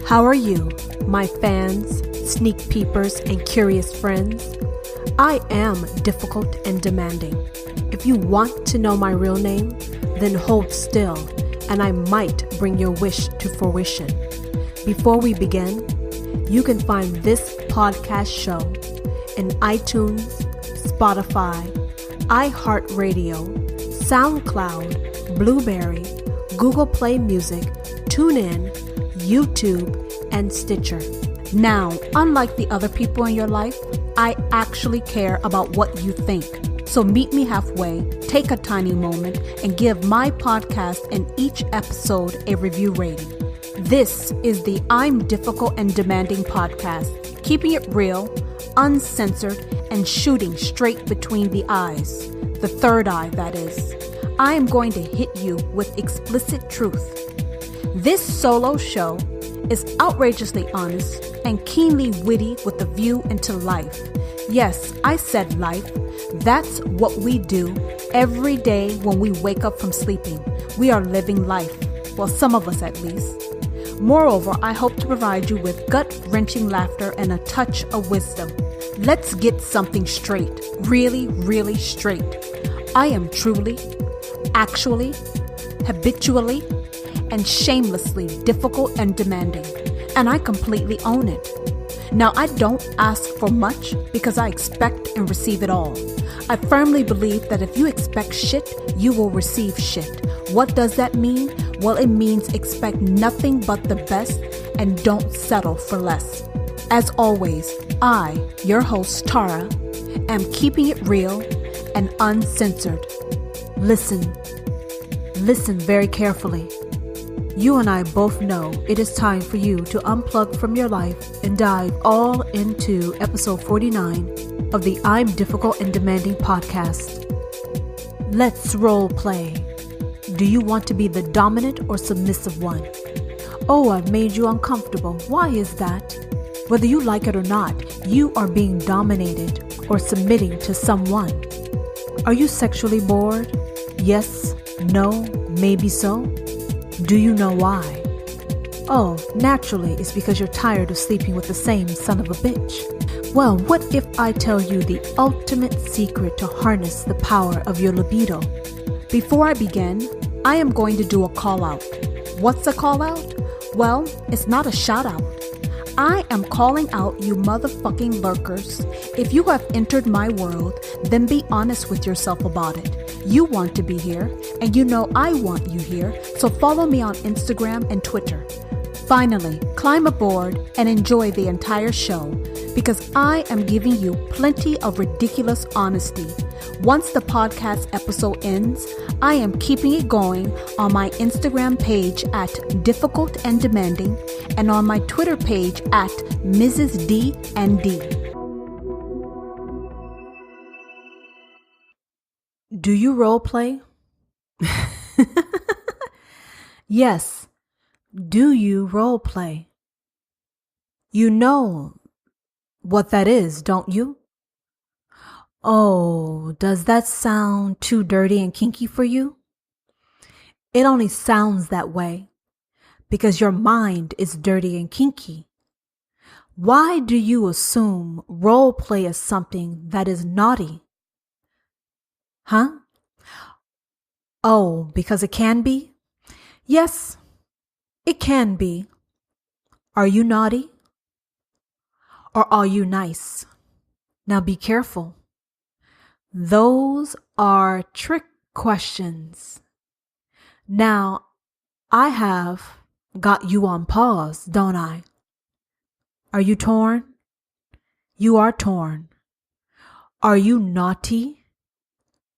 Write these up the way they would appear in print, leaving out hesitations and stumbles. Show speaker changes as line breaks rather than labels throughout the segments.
How are you, my fans, sneak peepers, and curious friends? I am difficult and demanding. If you want to know my real name, then hold still, and I might bring your wish to fruition. Before we begin, you can find this podcast show in iTunes, Spotify, iHeartRadio, SoundCloud, Blueberry, Google Play Music, TuneIn, YouTube, and Stitcher. Now, unlike the other people in your life, I actually care about what you think. So meet me halfway, take a tiny moment, and give my podcast and each episode a review rating. This is the I'm Difficult and Demanding podcast, keeping it real, uncensored, and shooting straight between the eyes. The third eye, that is. I am going to hit you with explicit truth. This solo show is outrageously honest and keenly witty with a view into life. Yes, I said life. That's what we do every day when we wake up from sleeping. We are living life. Well, some of us at least. Moreover, I hope to provide you with gut-wrenching laughter and a touch of wisdom. Let's get something straight. Really, really straight. I am truly, actually, habitually, and shamelessly difficult and demanding, and I completely own it. Now, I don't ask for much because I expect and receive it all. I firmly believe that if you expect shit, you will receive shit. What does that mean? Well, it means expect nothing but the best and don't settle for less. As always, I, your host, Tara, am keeping it real and uncensored. Listen very carefully. You and I both know it is time for you to unplug from your life and dive all into episode 49 of the I'm Difficult and Demanding podcast. Let's role play. Do you want to be the dominant or submissive one? Oh, I've made you uncomfortable. Why is that? Whether you like it or not, you are being dominated or submitting to someone. Are you sexually bored? Yes, no, maybe so. Do you know why? Oh, naturally, it's because you're tired of sleeping with the same son of a bitch. Well, what if I tell you the ultimate secret to harness the power of your libido? Before I begin, I am going to do a call out. What's a call out? Well, it's not a shout out. I am calling out you motherfucking lurkers. If you have entered my world, then be honest with yourself about it. You want to be here, and you know I want you here, so follow me on Instagram and Twitter. Finally, climb aboard and enjoy the entire show, because I am giving you plenty of ridiculous honesty. Once the podcast episode ends, I am keeping it going on my Instagram page at Difficult and Demanding and on my Twitter page at Mrs. D and D. Do you role play? Yes. Do you role play? You know what that is, don't you? Oh, does that sound too dirty and kinky for you? It only sounds that way because your mind is dirty and kinky. Why do you assume role play is something that is naughty? Huh? Oh, because it can be? Yes, it can be. Are you naughty? Or are you nice? Now be careful. Those are trick questions. Now, I have got you on pause, don't I? Are you torn? You are torn. Are you naughty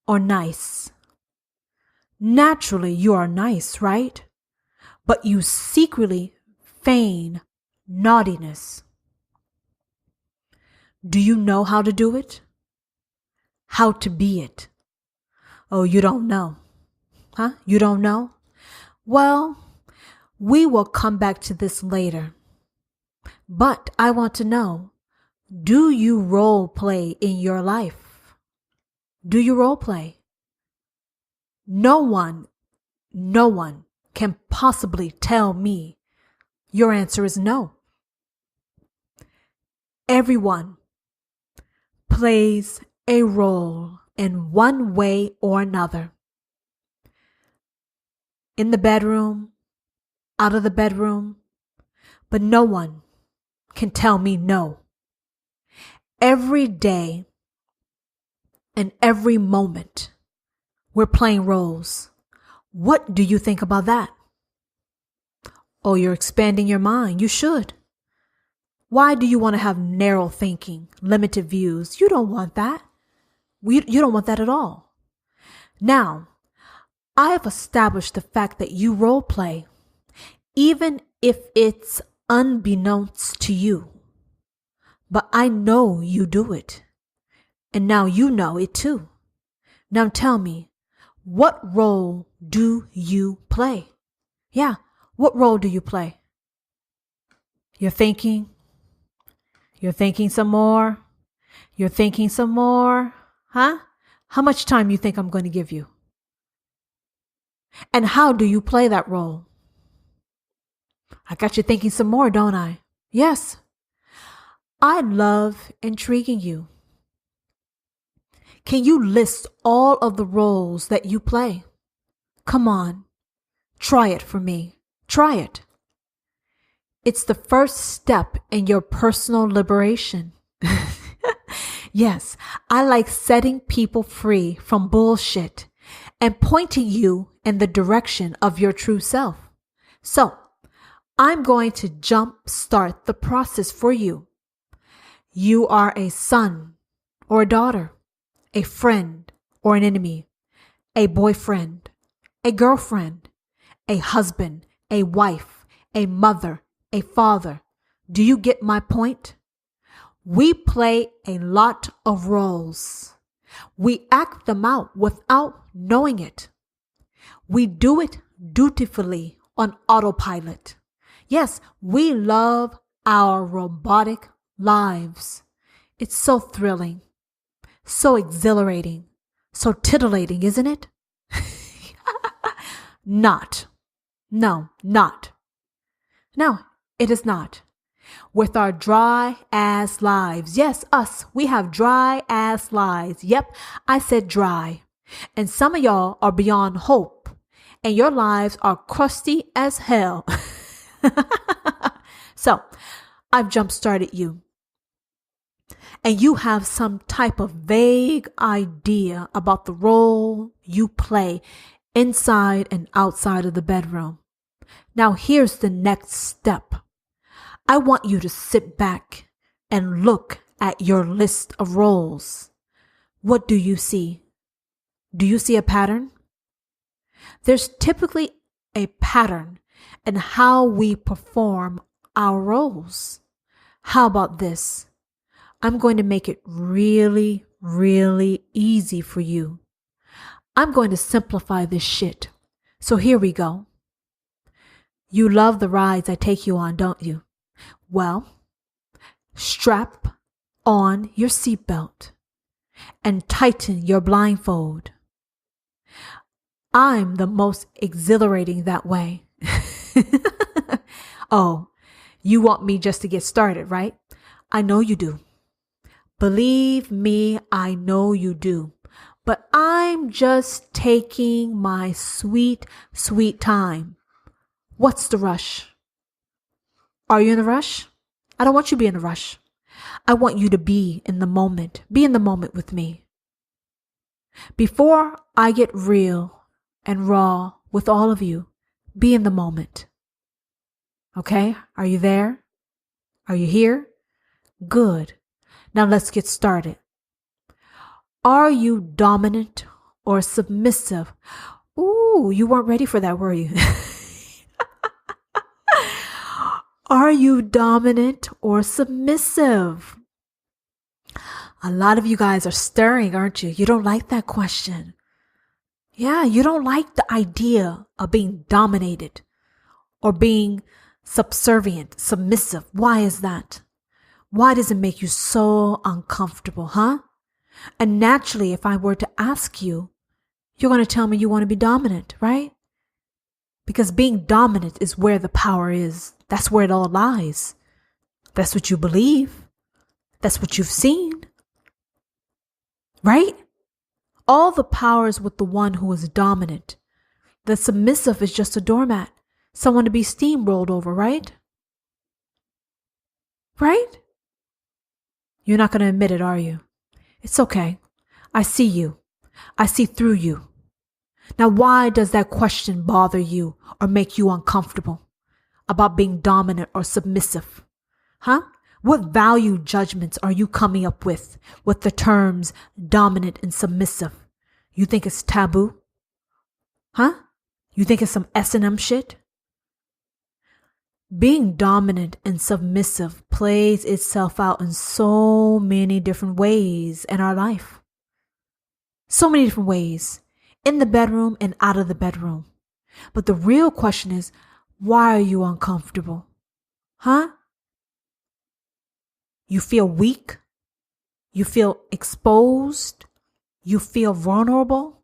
or nice? Naturally, you are nice, right? But you secretly feign naughtiness. Do you know how to do it? How to be it? Oh, you don't know. Huh? You don't know? Well, we will come back to this later. But I want to know, do you role play in your life? Do you role play? No one can possibly tell me Your answer is no. Everyone plays a role in one way or another. In the bedroom, out of the bedroom, but no one can tell me no. Every day and every moment, we're playing roles. What do you think about that? Oh, you're expanding your mind. You should. Why do you want to have narrow thinking, limited views? You don't want that. You don't want that at all. Now, I have established the fact that you role play, even if it's unbeknownst to you. But I know you do it. And now you know it too. Now tell me, what role do you play? Yeah, what role do you play? You're thinking some more. You're thinking some more. Huh? How much time you think I'm going to give you? And how do you play that role? I got you thinking some more, don't I? Yes. I love intriguing you. Can you list all of the roles that you play? Come on. Try it for me. Try it. It's the first step in your personal liberation. Yes, I like setting people free from bullshit and pointing you in the direction of your true self. So, I'm going to jump start the process for you. You are a son or a daughter, a friend or an enemy, a boyfriend, a girlfriend, a husband, a wife, a mother, a father. Do you get my point? We play a lot of roles. We act them out without knowing it. We do it dutifully on autopilot. Yes, we love our robotic lives. It's so thrilling, so exhilarating, so titillating, isn't it? Not. No, not. No, it is not. With our dry ass lives. Yes, us. We have dry ass lives. Yep, I said dry. And some of y'all are beyond hope. And your lives are crusty as hell. So, I've jump started you. And you have some type of vague idea about the role you play inside and outside of the bedroom. Now, here's the next step. I want you to sit back and look at your list of roles. What do you see? Do you see a pattern? There's typically a pattern in how we perform our roles. How about this? I'm going to make it really, really easy for you. I'm going to simplify this shit. So here we go. You love the rides I take you on, don't you? Well, strap on your seatbelt and tighten your blindfold. I'm the most exhilarating that way. Oh, you want me just to get started, right? I know you do. Believe me, I know you do. But I'm just taking my sweet, sweet time. What's the rush? Are you in a rush? I don't want you to be in a rush. I want you to be in the moment. Be in the moment with me. Before I get real and raw with all of you, be in the moment. Okay? Are you there? Are you here? Good. Now let's get started. Are you dominant or submissive? Ooh, you weren't ready for that, were you? Are you dominant or submissive? A lot of you guys are stirring, aren't you? You don't like that question. Yeah, you don't like the idea of being dominated or being subservient, submissive. Why is that? Why does it make you so uncomfortable, huh? And naturally, if I were to ask you, you're going to tell me you want to be dominant, right? Because being dominant is where the power is. That's where it all lies. That's what you believe. That's what you've seen. Right? All the power is with the one who is dominant. The submissive is just a doormat, someone to be steamrolled over, right? Right? You're not going to admit it, are you? It's okay. I see you. I see through you. Now, why does that question bother you or make you uncomfortable about being dominant or submissive? Huh? What value judgments are you coming up with the terms dominant and submissive? You think it's taboo? Huh? You think it's some S&M shit? Being dominant and submissive plays itself out in so many different ways in our life. So many different ways, in the bedroom and out of the bedroom. But the real question is, why are you uncomfortable? Huh? You feel weak? You feel exposed? You feel vulnerable?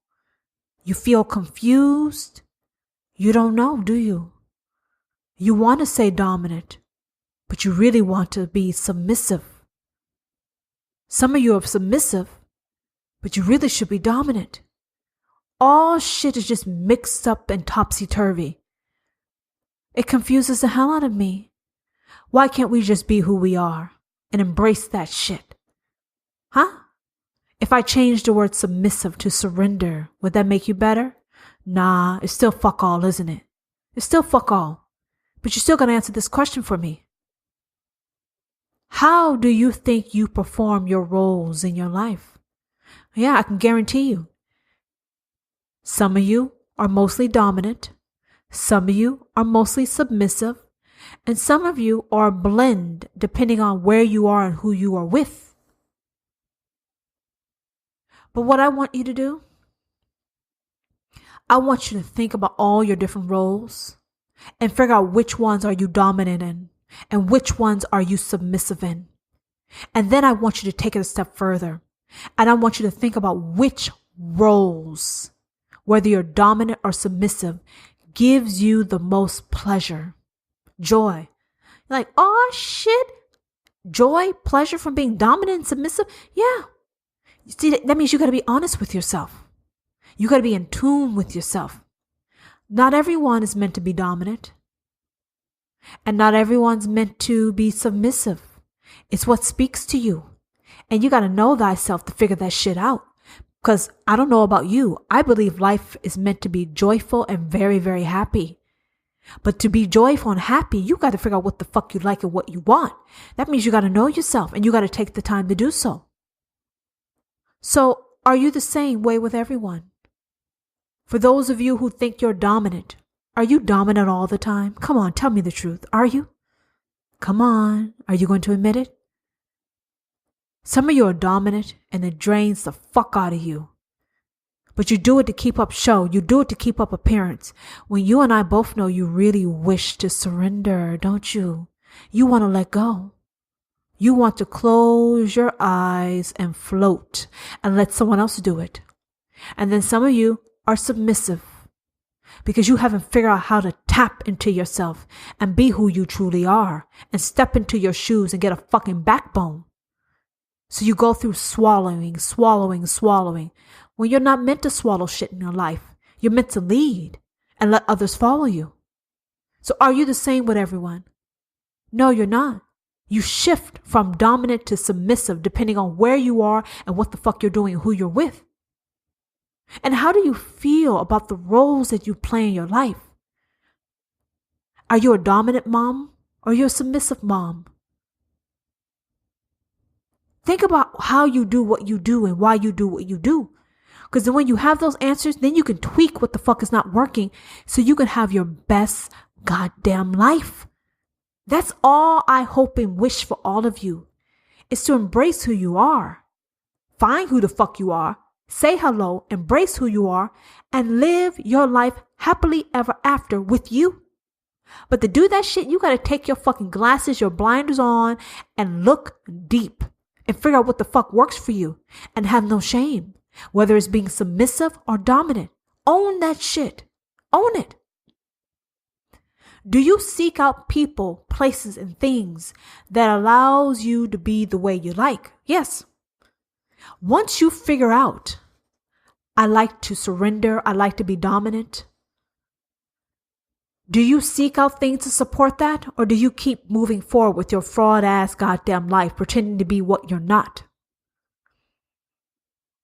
You feel confused? You don't know, do you? You want to say dominant, but you really want to be submissive. Some of you are submissive, but you really should be dominant. All shit is just mixed up and topsy-turvy. It confuses the hell out of me. Why can't we just be who we are and embrace that shit? Huh? If I change the word submissive to surrender, would that make you better? Nah, it's still fuck all, isn't it? It's still fuck all. But you're still going to answer this question for me. How do you think you perform your roles in your life? Yeah, I can guarantee you. Some of you are mostly dominant. Some of you are mostly submissive. And some of you are a blend depending on where you are and who you are with. But what I want you to do, I want you to think about all your different roles and figure out which ones are you dominant in and which ones are you submissive in. And then I want you to take it a step further. And I want you to think about which roles, whether you're dominant or submissive, gives you the most pleasure, joy. You're like, oh shit, joy, pleasure from being dominant and submissive? Yeah. You see, that means you got to be honest with yourself. You got to be in tune with yourself. Not everyone is meant to be dominant. And not everyone's meant to be submissive. It's what speaks to you. And you got to know thyself to figure that shit out. Because I don't know about you. I believe life is meant to be joyful and very, very happy. But to be joyful and happy, you got to figure out what the fuck you like and what you want. That means you got to know yourself and you got to take the time to do so. So are you the same way with everyone? For those of you who think you're dominant, are you dominant all the time? Come on, tell me the truth. Are you? Come on. Are you going to admit it? Some of you are dominant and it drains the fuck out of you. But you do it to keep up show. You do it to keep up appearance. When you and I both know you really wish to surrender, don't you? You want to let go. You want to close your eyes and float and let someone else do it. And then some of you are submissive because you haven't figured out how to tap into yourself and be who you truly are and step into your shoes and get a fucking backbone. So you go through swallowing when you're not meant to swallow shit in your life. You're meant to lead and let others follow you. So are you the same with everyone? No, you're not. You shift from dominant to submissive depending on where you are and what the fuck you're doing and who you're with. And how do you feel about the roles that you play in your life? Are you a dominant mom or are you a submissive mom? Think about how you do what you do and why you do what you do. Because then when you have those answers, then you can tweak what the fuck is not working so you can have your best goddamn life. That's all I hope and wish for all of you, is to embrace who you are. Find who the fuck you are. Say hello, embrace who you are, and live your life happily ever after with you. But to do that shit, you got to take your fucking glasses, your blinders on, and look deep and figure out what the fuck works for you and have no shame, whether it's being submissive or dominant. Own that shit. Own it. Do you seek out people, places, and things that allows you to be the way you like? Yes. Once you figure out, I like to surrender, I like to be dominant, do you seek out things to support that? Or do you keep moving forward with your fraud ass goddamn life, pretending to be what you're not?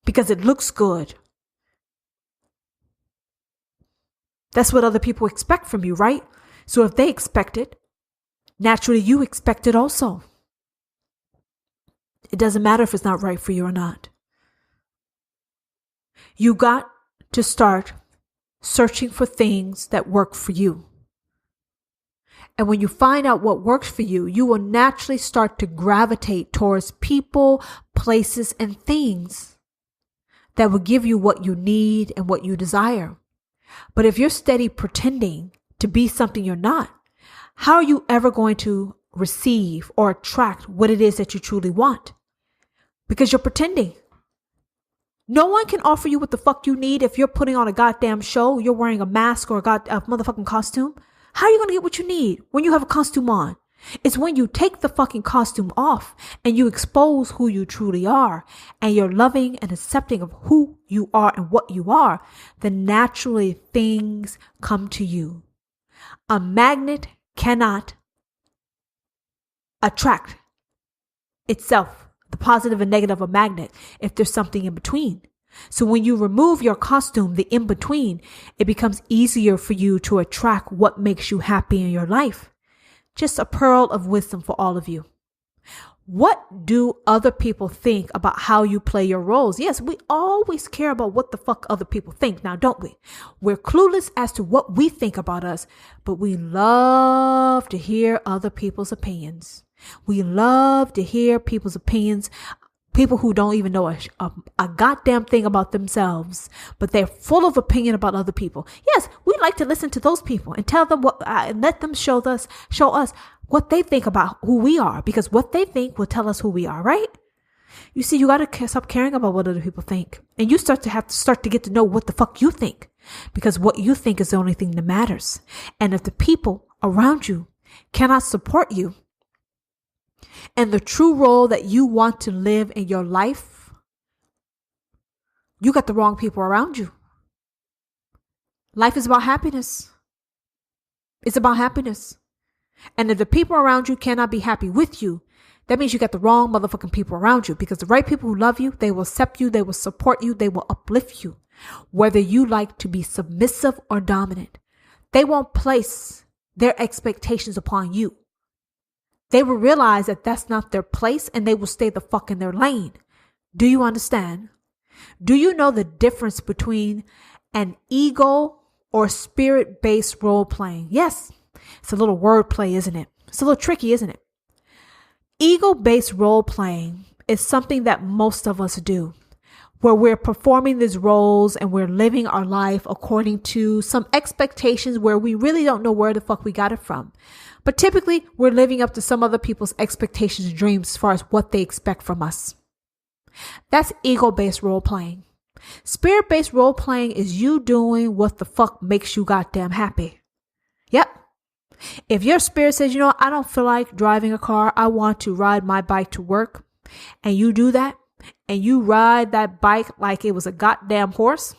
Because it looks good. That's what other people expect from you, right? So if they expect it, naturally you expect it also. It doesn't matter if it's not right for you or not. You got to start searching for things that work for you. And when you find out what works for you, you will naturally start to gravitate towards people, places, and things that will give you what you need and what you desire. But if you're steady pretending to be something you're not, how are you ever going to receive or attract what it is that you truly want? Because you're pretending. No one can offer you what the fuck you need if you're putting on a goddamn show, you're wearing a mask or a motherfucking costume. How are you going to get what you need when you have a costume on? It's when you take the fucking costume off and you expose who you truly are and you're loving and accepting of who you are and what you are, then naturally things come to you. A magnet cannot attract itself, the positive and negative of a magnet, if there's something in between. So when you remove your costume, the in-between, it becomes easier for you to attract what makes you happy in your life. Just a pearl of wisdom for all of you. What do other people think about how you play your roles? Yes, we always care about what the fuck other people think now, don't we? We're clueless as to what we think about us, but we love to hear other people's opinions. We love to hear people's opinions. People who don't even know a goddamn thing about themselves, but they're full of opinion about other people. Yes, we like to listen to those people and tell them what, and let them show us what they think about who we are, because what they think will tell us who we are, right? You see, you got to stop caring about what other people think, and you start to get to know what the fuck you think, because what you think is the only thing that matters. And if the people around you cannot support you and the true role that you want to live in your life, you got the wrong people around you. Life is about happiness. It's about happiness. And if the people around you cannot be happy with you, that means you got the wrong motherfucking people around you, because the right people who love you, they will accept you, they will support you, they will uplift you, whether you like to be submissive or dominant. They won't place their expectations upon you. They will realize that that's not their place and they will stay the fuck in their lane. Do you understand? Do you know the difference between an ego or spirit-based role playing? Yes, it's a little wordplay, isn't it? It's a little tricky, isn't it? Ego-based role playing is something that most of us do, where we're performing these roles and we're living our life according to some expectations where we really don't know where the fuck we got it from. But typically, we're living up to some other people's expectations and dreams as far as what they expect from us. That's ego-based role playing. Spirit-based role playing is you doing what the fuck makes you goddamn happy. Yep. If your spirit says, you know, I don't feel like driving a car, I want to ride my bike to work, and you do that, and you ride that bike like it was a goddamn horse,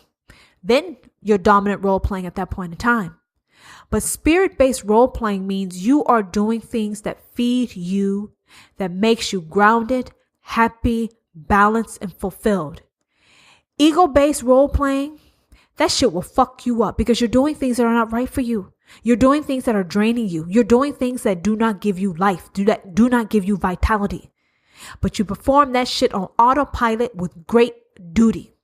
then you're dominant role playing at that point in time. But spirit-based role playing means you are doing things that feed you, that makes you grounded, happy, balanced, and fulfilled. Ego-based role playing, that shit will fuck you up because you're doing things that are not right for you. You're doing things that are draining you. You're doing things that do not give you life, do not give you vitality. But you perform that shit on autopilot with great duty.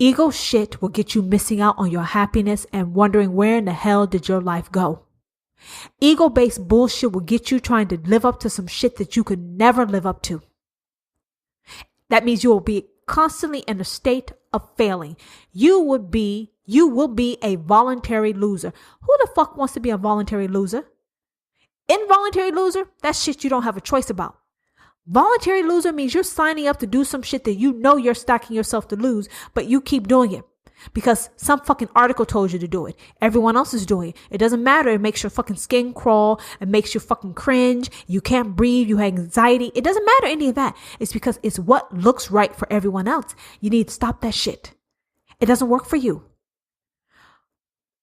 Ego shit will get you missing out on your happiness and wondering where in the hell did your life go. Ego-based bullshit will get you trying to live up to some shit that you could never live up to. That means you will be constantly in a state of failing. You will be a voluntary loser. Who the fuck wants to be a voluntary loser? Involuntary loser, that's shit you don't have a choice about. Voluntary loser means you're signing up to do some shit that you know you're stacking yourself to lose, but you keep doing it. because some fucking article told you to do it. Everyone else is doing it. It doesn't matter. It makes your fucking skin crawl. It makes you fucking cringe. You can't breathe. You have anxiety. It doesn't matter any of that. It's because it's what looks right for everyone else. You need to stop that shit. It doesn't work for you.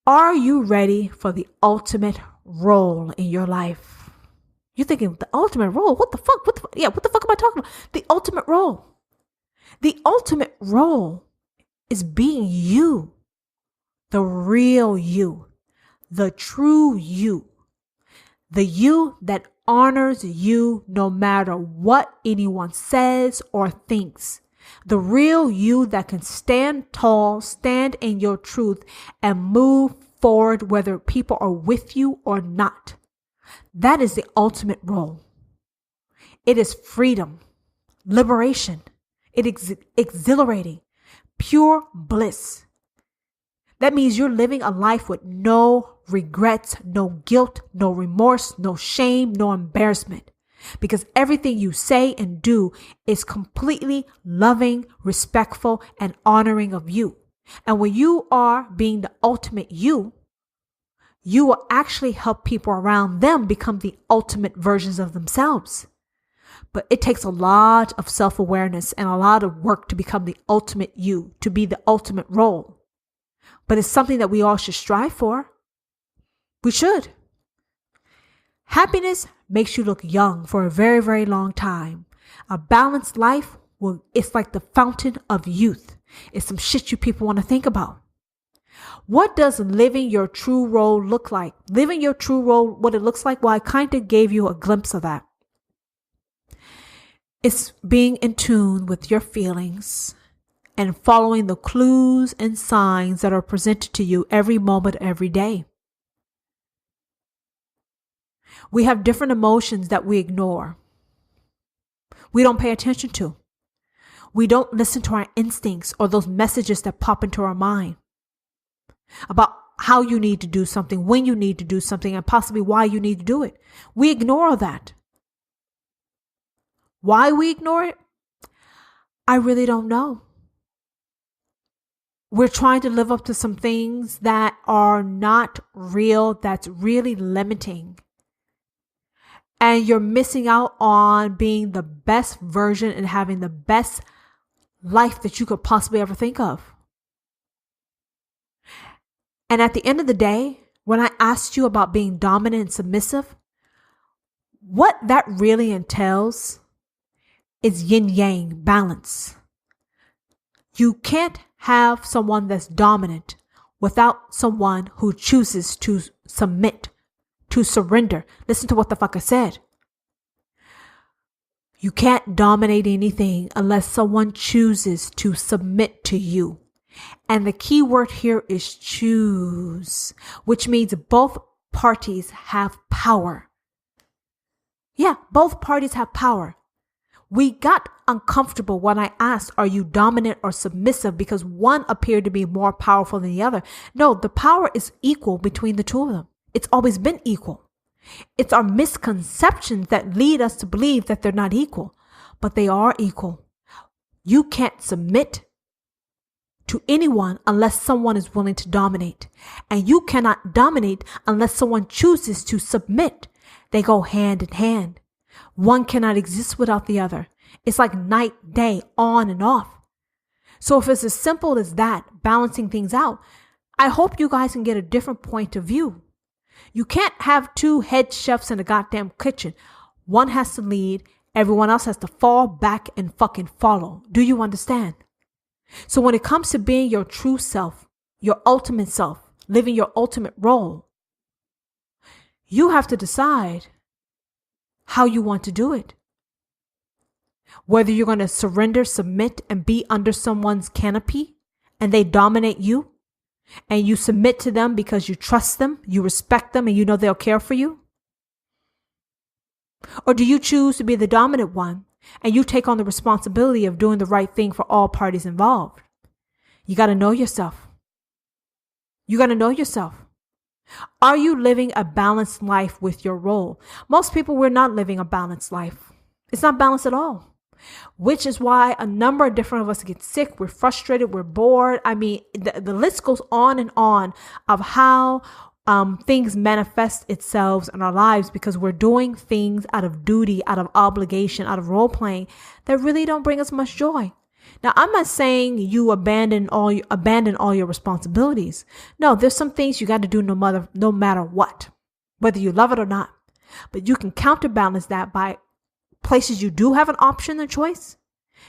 Are you ready for the ultimate role in your life? You're thinking, the ultimate role? What the fuck? What the fuck am I talking about? The ultimate role. The ultimate role is being you, the real you, the true you, the you that honors you no matter what anyone says or thinks, the real you that can stand tall, stand in your truth, and move forward whether people are with you or not. That is the ultimate role. It is freedom, liberation. It is exhilarating. Pure bliss. That means you're living a life with no regrets, no guilt, no remorse, no shame, no embarrassment. Because everything you say and do is completely loving, respectful, and honoring of you. And when you are being the ultimate you will actually help people around them become the ultimate versions of themselves. But it takes a lot of self-awareness and a lot of work to become the ultimate you, to be the ultimate role. But it's something that we all should strive for. We should. Happiness makes you look young for a very, very long time. A balanced life, it's like the fountain of youth. It's some shit you people want to think about. What does living your true role look like? Living your true role, what it looks like? Well, I kind of gave you a glimpse of that. It's being in tune with your feelings and following the clues and signs that are presented to you every moment, every day. We have different emotions that we ignore. We don't pay attention to. We don't listen to our instincts or those messages that pop into our mind about how you need to do something, when you need to do something, and possibly why you need to do it. We ignore all that. Why we ignore it? I really don't know. We're trying to live up to some things that are not real, that's really limiting. And you're missing out on being the best version and having the best life that you could possibly ever think of. And at the end of the day, when I asked you about being dominant and submissive, what that really entails is yin yang balance. You can't have someone that's dominant without someone who chooses to submit, to surrender. Listen to what the fuck I said. You can't dominate anything unless someone chooses to submit to you. And the key word here is choose, which means both parties have power. Yeah, both parties have power. We got uncomfortable when I asked, are you dominant or submissive? Because one appeared to be more powerful than the other. No, the power is equal between the two of them. It's always been equal. It's our misconceptions that lead us to believe that they're not equal, but they are equal. You can't submit to anyone unless someone is willing to dominate. And you cannot dominate unless someone chooses to submit. They go hand in hand. One cannot exist without the other. It's like night, day, on and off. So if it's as simple as that, balancing things out, I hope you guys can get a different point of view. You can't have two head chefs in a goddamn kitchen. One has to lead. Everyone else has to fall back and fucking follow. Do you understand? So when it comes to being your true self, your ultimate self, living your ultimate role, you have to decide how you want to do it. Whether you're going to surrender, submit, and be under someone's canopy and they dominate you and you submit to them because you trust them, you respect them, and you know they'll care for you. Or do you choose to be the dominant one and you take on the responsibility of doing the right thing for all parties involved? You got to know yourself. You got to know yourself. Are you living a balanced life with your role? Most people, we're not living a balanced life. It's not balanced at all. which is why a number of different of us get sick. We're frustrated. We're bored. I mean, the list goes on and on of how things manifest itself in our lives because we're doing things out of duty, out of obligation, out of role playing that really don't bring us much joy. Now, I'm not saying you abandon all your responsibilities. No, there's some things you got to do no matter what, whether you love it or not. But you can counterbalance that by places you do have an option and choice.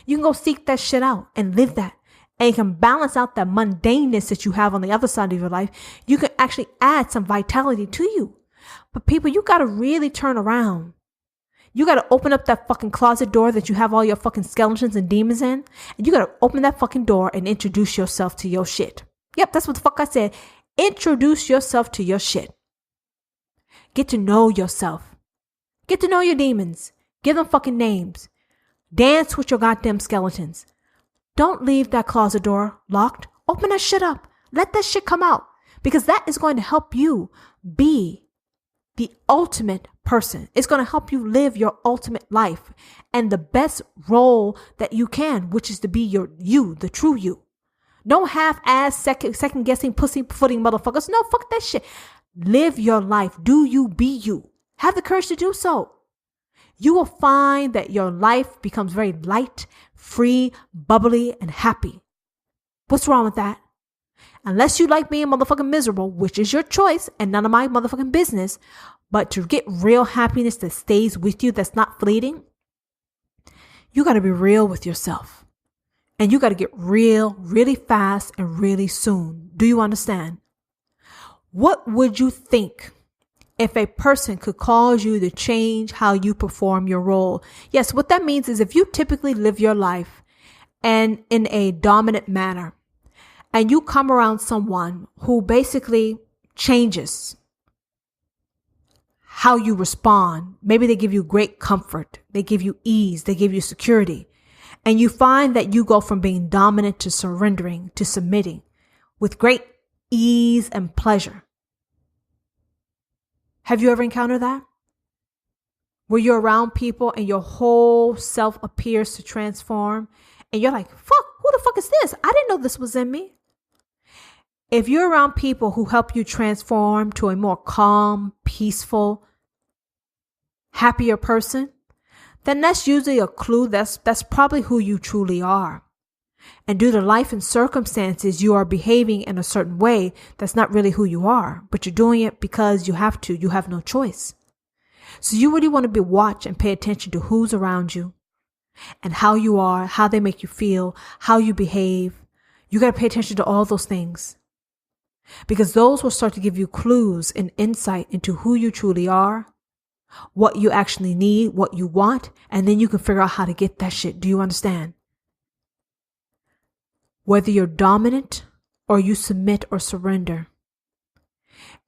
You can go seek that shit out and live that. And you can balance out that mundaneness that you have on the other side of your life. You can actually add some vitality to you. But people, you got to really turn around. You got to open up that fucking closet door that you have all your fucking skeletons and demons in. And you got to open that fucking door and introduce yourself to your shit. Yep, that's what the fuck I said. Introduce yourself to your shit. Get to know yourself. Get to know your demons. Give them fucking names. Dance with your goddamn skeletons. Don't leave that closet door locked. Open that shit up. Let that shit come out. Because that is going to help you be the ultimate person. It's going to help you live your ultimate life and the best role that you can, which is to be you, the true you. No half-ass, second guessing, pussyfooting motherfuckers. No, fuck that shit. Live your life. Do you, be you. Have the courage to do so. You will find that your life becomes very light, free, bubbly, and happy. What's wrong with that? Unless you like being motherfucking miserable, which is your choice and none of my motherfucking business, but to get real happiness that stays with you, that's not fleeting, you got to be real with yourself. And you got to get real really fast and really soon. Do you understand? What would you think if a person could cause you to change how you perform your role? Yes, what that means is if you typically live your life and in a dominant manner, and you come around someone who basically changes how you respond, maybe they give you great comfort, they give you ease, they give you security, and you find that you go from being dominant to surrendering to submitting with great ease and pleasure. Have you ever encountered that? Where you're around people and your whole self appears to transform and you're like, fuck, who the fuck is this? I didn't know this was in me. If you're around people who help you transform to a more calm, peaceful, happier person, then that's usually a clue that's probably who you truly are. And due to life and circumstances, you are behaving in a certain way that's not really who you are, but you're doing it because you have to. You have no choice. So you really want to watch and pay attention to who's around you and how you are, how they make you feel, how you behave. You got to pay attention to all those things because those will start to give you clues and insight into who you truly are, what you actually need, what you want, and then you can figure out how to get that shit. Do you understand? Whether you're dominant or you submit or surrender,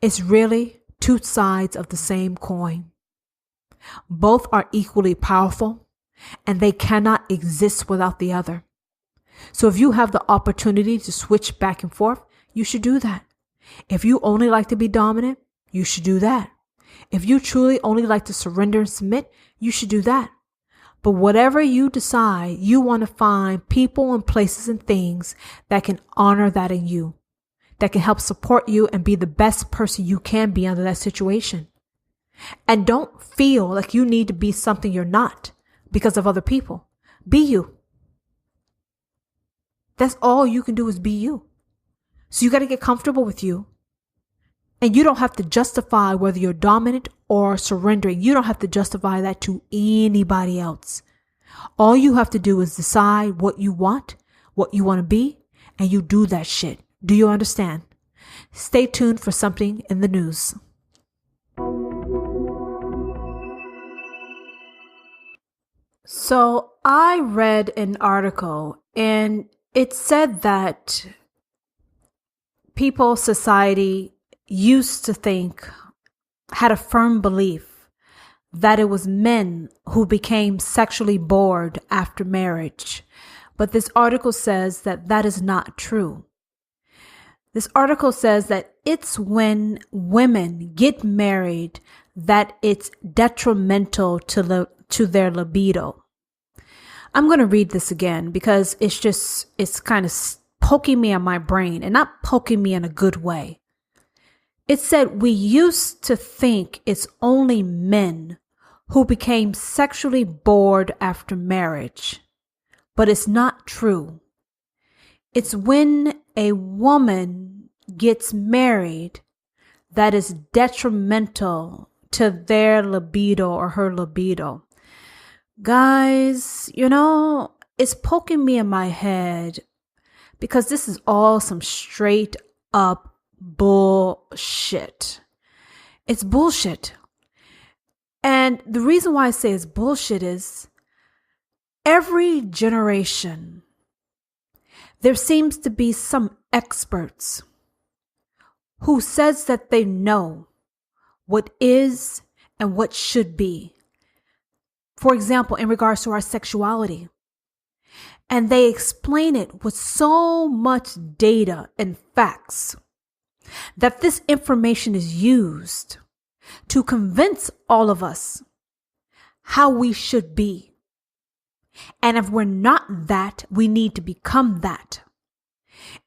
it's really two sides of the same coin. Both are equally powerful and they cannot exist without the other. So if you have the opportunity to switch back and forth, you should do that. If you only like to be dominant, you should do that. If you truly only like to surrender and submit, you should do that. But whatever you decide, you want to find people and places and things that can honor that in you, that can help support you and be the best person you can be under that situation. And don't feel like you need to be something you're not because of other people. Be you. That's all you can do is be you. So you got to get comfortable with you. And you don't have to justify whether you're dominant or surrendering. You don't have to justify that to anybody else. All you have to do is decide what you want to be, and you do that shit. Do you understand? Stay tuned for something in the news. So I read an article and it said that people, society used to think, had a firm belief that it was men who became sexually bored after marriage. But this article says that that is not true. This article says that it's when women get married that it's detrimental to their libido. I'm going to read this again because it's kind of poking me in my brain, and not poking me in a good way. It said, we used to think it's only men who became sexually bored after marriage, but it's not true. It's when a woman gets married that is detrimental to their libido or her libido. Guys, it's poking me in my head because this is all some straight up bullshit. It's bullshit. And the reason why I say it's bullshit is every generation, there seems to be some experts who says that they know what is and what should be. For example, in regards to our sexuality. And they explain it with so much data and facts that this information is used to convince all of us how we should be. And if we're not that, we need to become that.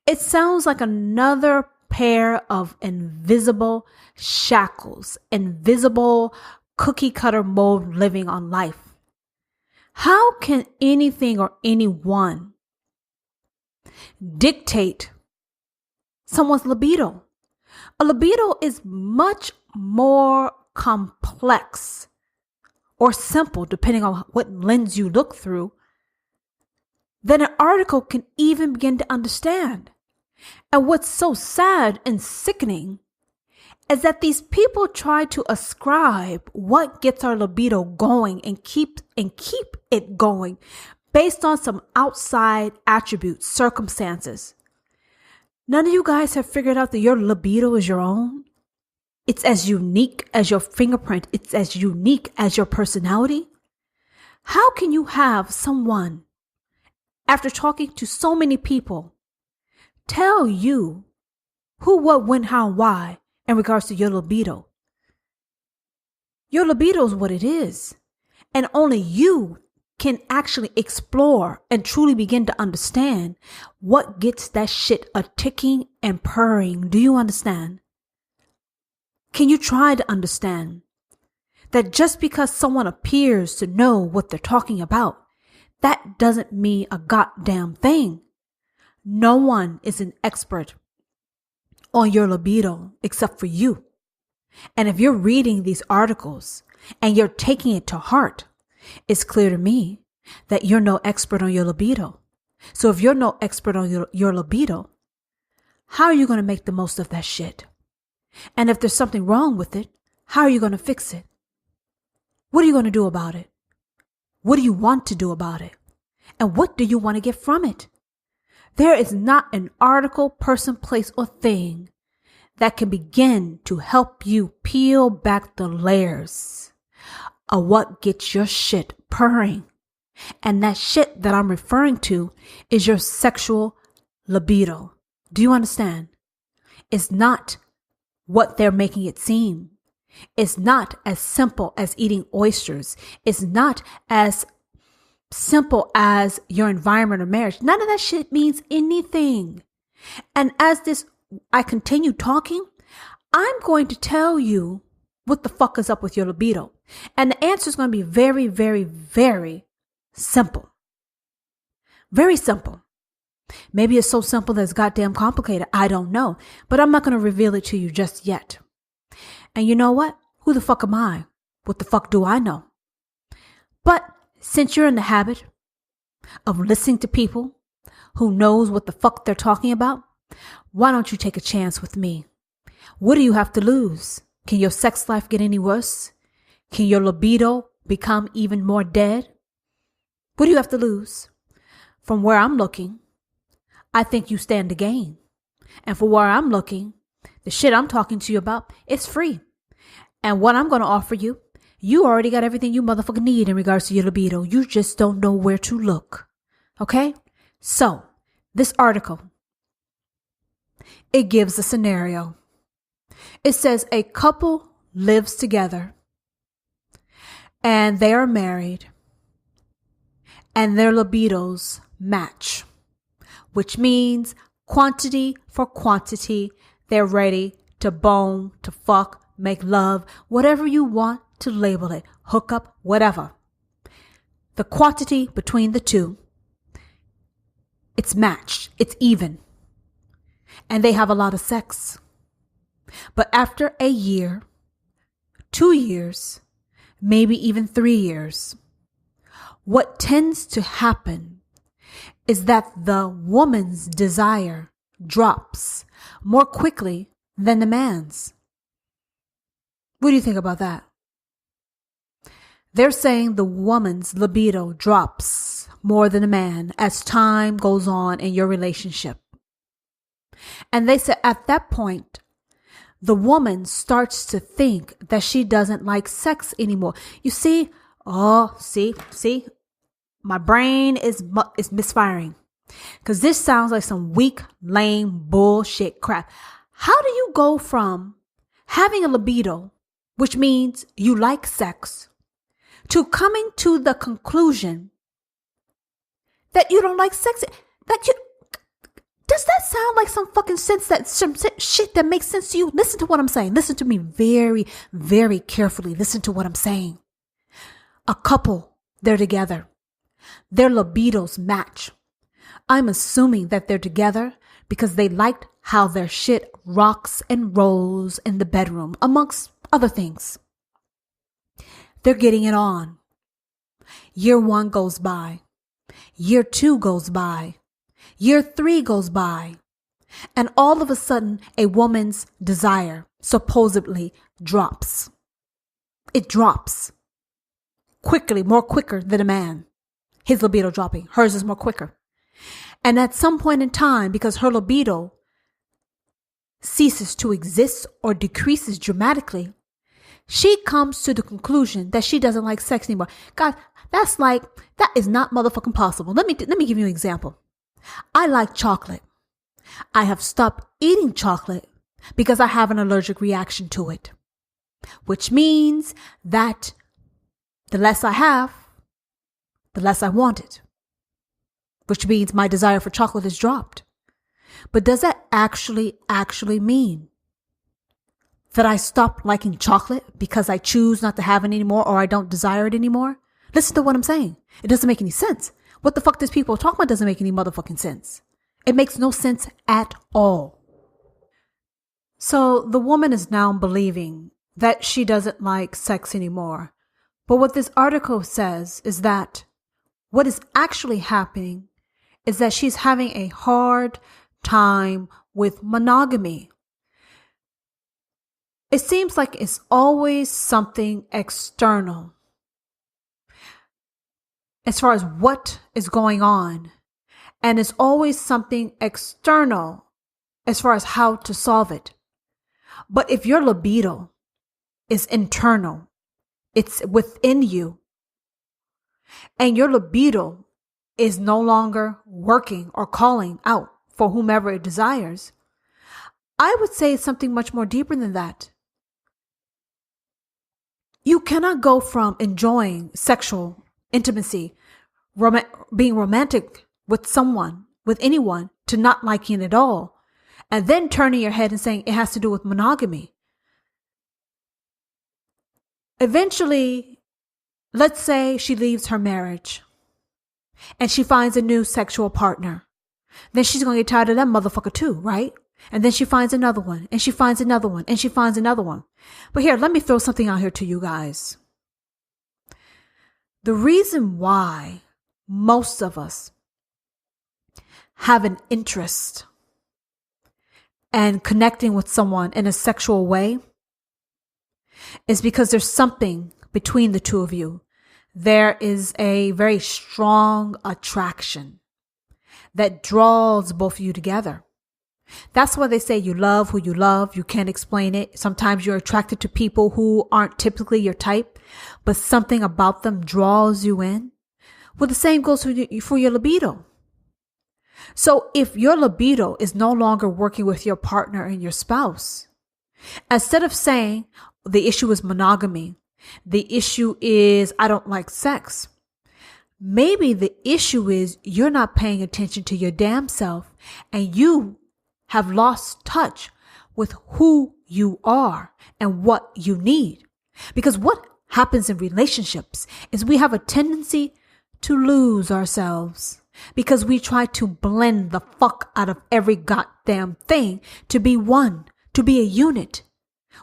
It sounds like another pair of invisible shackles, invisible cookie cutter mold living on life. How can anything or anyone dictate someone's libido? A libido is much more complex or simple, depending on what lens you look through, than an article can even begin to understand. And what's so sad and sickening is that these people try to ascribe what gets our libido going and keep it going based on some outside attributes, circumstances. None of you guys have figured out that your libido is your own. It's as unique as your fingerprint. It's as unique as your personality. How can you have someone, after talking to so many people, tell you who, what, when, how, and why in regards to your libido? Your libido is what it is. And only you can actually explore and truly begin to understand what gets that shit a ticking and purring. Do you understand? Can you try to understand that just because someone appears to know what they're talking about, that doesn't mean a goddamn thing? No one is an expert on your libido except for you. And if you're reading these articles and you're taking it to heart, it's clear to me that you're no expert on your libido. So if you're no expert on your libido, how are you going to make the most of that shit? And if there's something wrong with it, how are you going to fix it? What are you going to do about it? What do you want to do about it? And what do you want to get from it? There is not an article, person, place, or thing that can begin to help you peel back the layers of what gets your shit purring. And that shit that I'm referring to is your sexual libido. Do you understand? It's not what they're making it seem. It's not as simple as eating oysters. It's not as simple as your environment or marriage. None of that shit means anything. And as I continue talking, I'm going to tell you what the fuck is up with your libido. And the answer is going to be very, very, very simple. Very simple. Maybe it's so simple that it's goddamn complicated. I don't know. But I'm not going to reveal it to you just yet. And you know what? Who the fuck am I? What the fuck do I know? But since you're in the habit of listening to people who knows what the fuck they're talking about, why don't you take a chance with me? What do you have to lose? Can your sex life get any worse? Can your libido become even more dead? What do you have to lose? From where I'm looking, I think you stand to gain. And for where I'm looking, the shit I'm talking to you about, it's free. And what I'm going to offer you, you already got everything you motherfucking need in regards to your libido. You just don't know where to look. Okay? So, this article, it gives a scenario. It says a couple lives together and they are married and their libidos match, which means quantity for quantity. They're ready to bone, to fuck, make love, whatever you want to label it, hook up, whatever. The quantity between the two, it's matched, it's even. And they have a lot of sex. But after a year, 2 years, maybe even 3 years, what tends to happen is that the woman's desire drops more quickly than the man's. What do you think about that? They're saying the woman's libido drops more than a man as time goes on in your relationship. And they said at that point, the woman starts to think that she doesn't like sex anymore. You see, see, my brain is misfiring. Because this sounds like some weak, lame, bullshit crap. How do you go from having a libido, which means you like sex, to coming to the conclusion that you don't like sex? Does that sound like some fucking sense, that some shit that makes sense to you? Listen to what I'm saying. Listen to me very, very carefully. Listen to what I'm saying. A couple, they're together. Their libidos match. I'm assuming that they're together because they liked how their shit rocks and rolls in the bedroom, amongst other things. They're getting it on. Year 1 goes by. Year 2 goes by. Year 3 goes by. And all of a sudden, a woman's desire supposedly drops. It drops quickly, more quicker than a man. His libido dropping. Hers is more quicker. And at some point in time, because her libido ceases to exist or decreases dramatically, she comes to the conclusion that she doesn't like sex anymore. God, that is not motherfucking possible. Let me give you an example. I like chocolate. I have stopped eating chocolate because I have an allergic reaction to it, which means that the less I have, the less I want it, which means my desire for chocolate has dropped. But does that actually mean that I stop liking chocolate because I choose not to have it anymore or I don't desire it anymore? Listen to what I'm saying. It doesn't make any sense. What the fuck these people are talking about doesn't make any motherfucking sense. It makes no sense at all. So the woman is now believing that she doesn't like sex anymore. But what this article says is that what is actually happening is that she's having a hard time with monogamy. It seems like it's always something external as far as what is going on. And it's always something external as far as how to solve it. But if your libido is internal, it's within you, and your libido is no longer working or calling out for whomever it desires, I would say it's something much more deeper than that. You cannot go from enjoying sexual intimacy, being romantic with someone, with anyone, to not liking it at all, and then turning your head and saying it has to do with monogamy. Eventually, let's say she leaves her marriage and she finds a new sexual partner. Then she's going to get tired of that motherfucker too, right? And then she finds another one, and she finds another one, and she finds another one. But here, let me throw something out here to you guys. The reason why most of us have an interest and connecting with someone in a sexual way is because there's something between the two of you. There is a very strong attraction that draws both of you together. That's why they say you love who you love. You can't explain it. Sometimes you're attracted to people who aren't typically your type, but something about them draws you in. Well, the same goes for your libido. So if your libido is no longer working with your partner and your spouse, instead of saying the issue is monogamy, the issue is I don't like sex, Maybe the issue is you're not paying attention to your damn self and you have lost touch with who you are and what you need. Because what happens in relationships is we have a tendency to lose ourselves because we try to blend the fuck out of every goddamn thing to be one, to be a unit.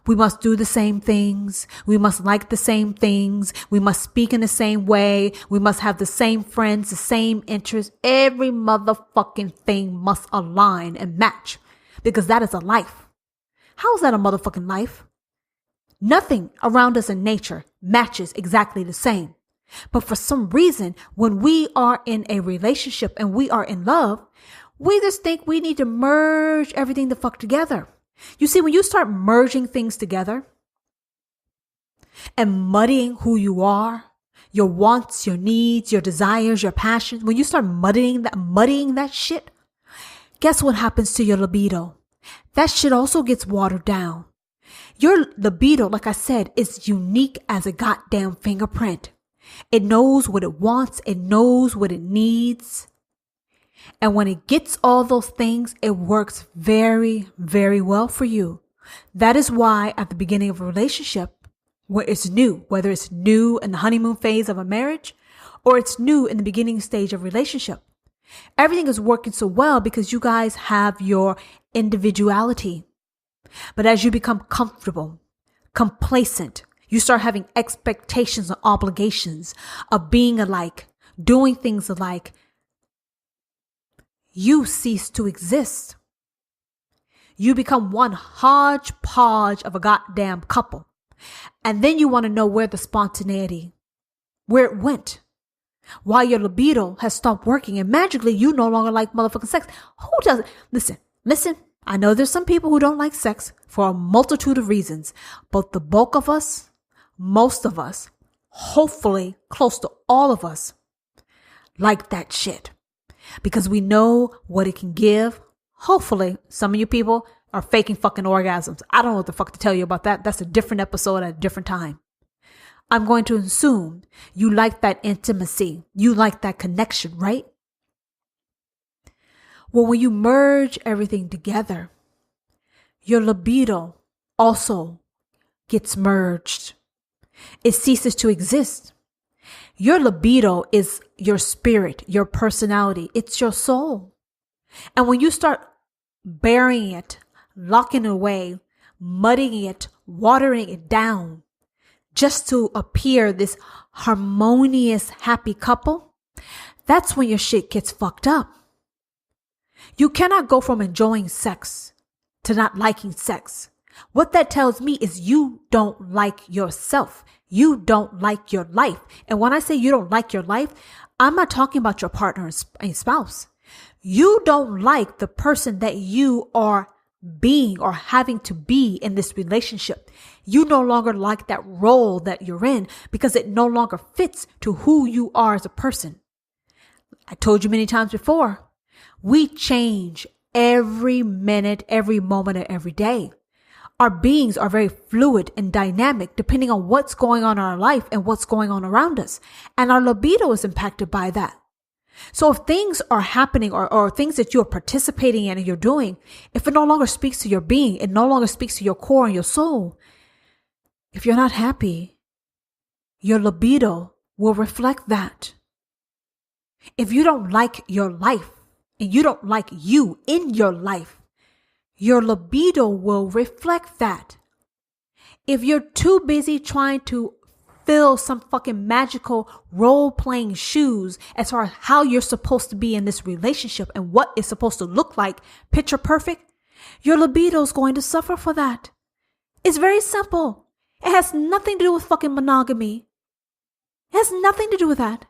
We must do the same things. We must like the same things. We must speak in the same way. We must have the same friends, the same interests. Every motherfucking thing must align and match because that is a life. How is that a motherfucking life? Nothing around us in nature matches exactly the same. But for some reason, when we are in a relationship and we are in love, we just think we need to merge everything the fuck together. You see, when you start merging things together and muddying who you are, your wants, your needs, your desires, your passions, when you start muddying that shit, guess what happens to your libido? That shit also gets watered down. Your libido, like I said, is unique as a goddamn fingerprint. It knows what it wants. It knows what it needs. And when it gets all those things, it works very, very well for you. That is why at the beginning of a relationship, where it's new, whether it's new in the honeymoon phase of a marriage or it's new in the beginning stage of a relationship, everything is working so well because you guys have your individuality. But as you become comfortable, complacent, you start having expectations and obligations of being alike, doing things alike, you cease to exist. You become one hodgepodge of a goddamn couple. And then you want to know where the spontaneity, where it went. Why your libido has stopped working and magically you no longer like motherfucking sex. Who doesn't? Listen. I know there's some people who don't like sex for a multitude of reasons, but the bulk of us, most of us, hopefully close to all of us, like that shit because we know what it can give. Hopefully some of you people are faking fucking orgasms. I don't know what the fuck to tell you about that. That's a different episode at a different time. I'm going to assume you like that intimacy. You like that connection, right? Well, when you merge everything together, your libido also gets merged. It ceases to exist. Your libido is your spirit, your personality. It's your soul. And when you start burying it, locking it away, muddying it, watering it down, just to appear this harmonious, happy couple, that's when your shit gets fucked up. You cannot go from enjoying sex to not liking sex. What that tells me is you don't like yourself. You don't like your life. And when I say you don't like your life, I'm not talking about your partner and spouse. You don't like the person that you are being or having to be in this relationship. You no longer like that role that you're in because it no longer fits to who you are as a person. I told you many times before, we change every minute, every moment, and every day. Our beings are very fluid and dynamic depending on what's going on in our life and what's going on around us. And our libido is impacted by that. So if things are happening or things that you're participating in and you're doing, if it no longer speaks to your being, it no longer speaks to your core and your soul, if you're not happy, your libido will reflect that. If you don't like your life and you don't like you in your life, your libido will reflect that. If you're too busy trying to fill some fucking magical role-playing shoes as far as how you're supposed to be in this relationship and what it's supposed to look like, picture perfect, your libido is going to suffer for that. It's very simple. It has nothing to do with fucking monogamy. It has nothing to do with that.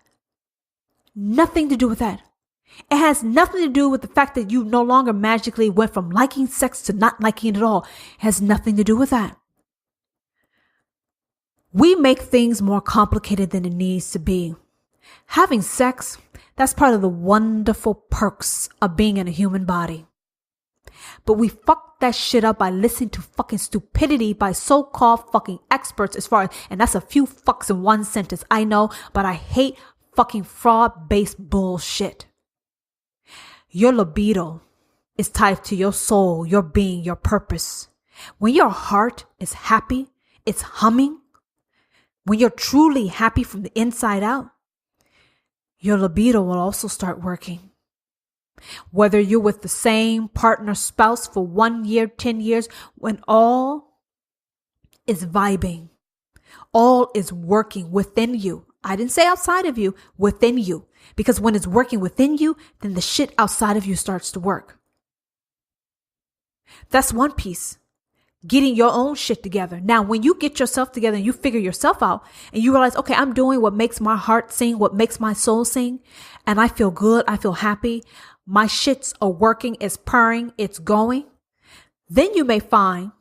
Nothing to do with that. It has nothing to do with the fact that you no longer magically went from liking sex to not liking it at all. It has nothing to do with that. We make things more complicated than it needs to be. Having sex, that's part of the wonderful perks of being in a human body. But we fuck that shit up by listening to fucking stupidity by so-called fucking experts and that's a few fucks in one sentence. I know, but I hate fucking fraud-based bullshit. Your libido is tied to your soul, your being, your purpose. When your heart is happy, it's humming. When you're truly happy from the inside out, your libido will also start working. Whether you're with the same partner, spouse for 1 year, 10 years, when all is vibing, all is working within you. I didn't say outside of you, within you. Because when it's working within you, then the shit outside of you starts to work. That's one piece. Getting your own shit together. Now, when you get yourself together and you figure yourself out and you realize, okay, I'm doing what makes my heart sing, what makes my soul sing, and I feel good, I feel happy, my shits are working, it's purring, it's going, then you may find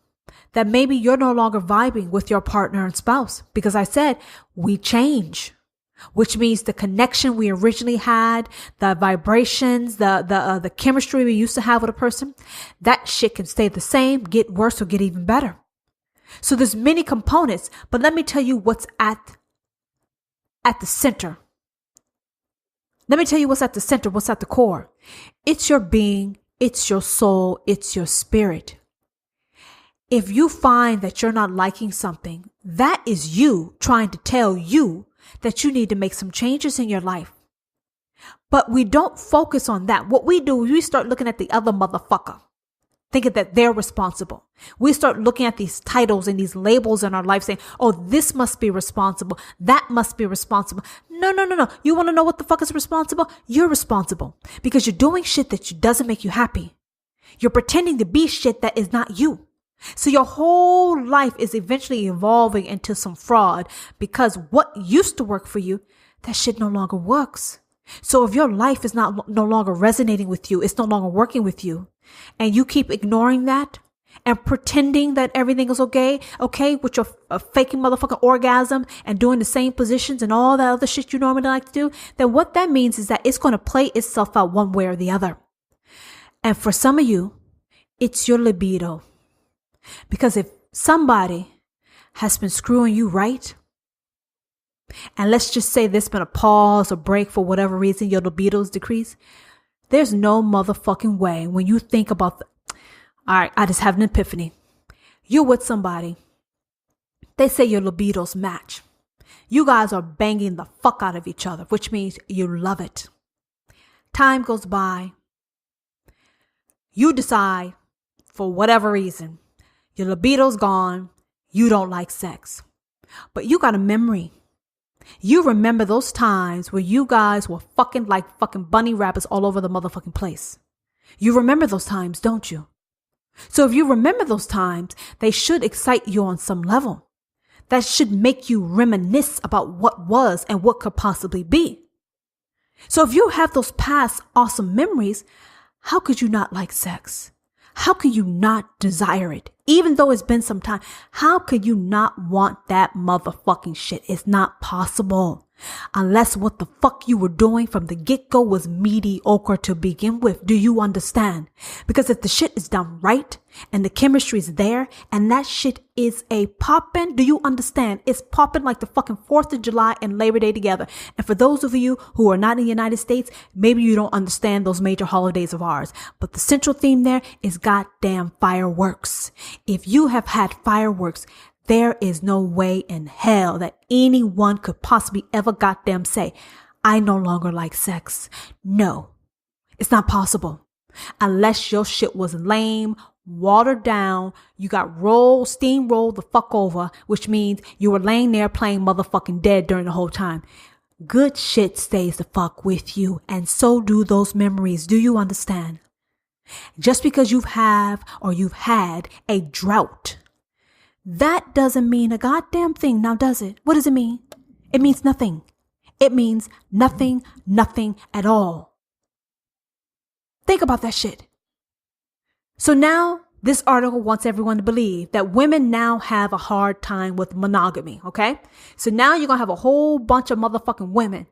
that maybe you're no longer vibing with your partner and spouse. Because I said, we change, which means the connection we originally had, the vibrations, the chemistry we used to have with a person, that shit can stay the same, get worse, or get even better. So there's many components, but let me tell you what's at the center. Let me tell you what's at the center, what's at the core. It's your being, it's your soul, it's your spirit. If you find that you're not liking something, that is you trying to tell you that you need to make some changes in your life. But we don't focus on that. What we do is we start looking at the other motherfucker, thinking that they're responsible. We start looking at these titles and these labels in our life saying, oh, this must be responsible. That must be responsible. No. You want to know what the fuck is responsible? You're responsible because you're doing shit that doesn't make you happy. You're pretending to be shit that is not you. So your whole life is eventually evolving into some fraud because what used to work for you, that shit no longer works. So if your life is no longer resonating with you, it's no longer working with you, and you keep ignoring that and pretending that everything is okay with your faking motherfucking orgasm and doing the same positions and all that other shit you normally like to do, then what that means is that it's going to play itself out one way or the other. And for some of you, it's your libido. Because if somebody has been screwing you right, and let's just say there's been a pause or break for whatever reason, your libido's decreased, there's no motherfucking way when you think about, all right, I just have an epiphany. You're with somebody. They say your libidos match. You guys are banging the fuck out of each other, which means you love it. Time goes by. You decide, for whatever reason, your libido's gone. You don't like sex. But you got a memory. You remember those times where you guys were fucking like fucking bunny rabbits all over the motherfucking place. You remember those times, don't you? So if you remember those times, they should excite you on some level. That should make you reminisce about what was and what could possibly be. So if you have those past awesome memories, how could you not like sex? How can you not desire it? Even though it's been some time, how could you not want that motherfucking shit? It's not possible. Unless what the fuck you were doing from the get-go was mediocre to begin with. Do you understand? Because if the shit is done right and the chemistry is there and that shit is a poppin', do you understand? It's poppin' like the fucking 4th of July and Labor Day together. And for those of you who are not in the United States, maybe you don't understand those major holidays of ours. But the central theme there is goddamn fireworks. If you have had fireworks, there is no way in hell that anyone could possibly ever goddamn say, I no longer like sex. No, it's not possible. Unless your shit was lame, watered down, you got steamrolled the fuck over, which means you were laying there playing motherfucking dead during the whole time. Good shit stays the fuck with you, and so do those memories. Do you understand? Just because you've had a drought, that doesn't mean a goddamn thing now, does it? What does it mean? It means nothing. It means nothing at all. Think about that shit. So now this article wants everyone to believe that women now have a hard time with monogamy, okay? So now you're going to have a whole bunch of motherfucking women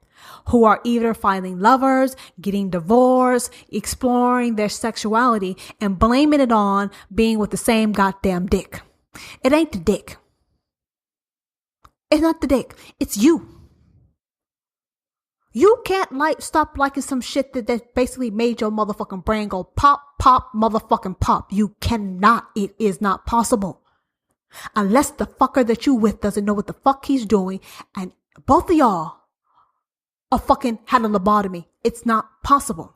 who are either finding lovers, getting divorced, exploring their sexuality, and blaming it on being with the same goddamn dick. It ain't the dick. It's not the dick. It's you. You can't stop liking some shit that basically made your motherfucking brain go pop, pop, motherfucking pop. You cannot. It is not possible. Unless the fucker that you with doesn't know what the fuck he's doing and both of y'all are fucking had a lobotomy. It's not possible.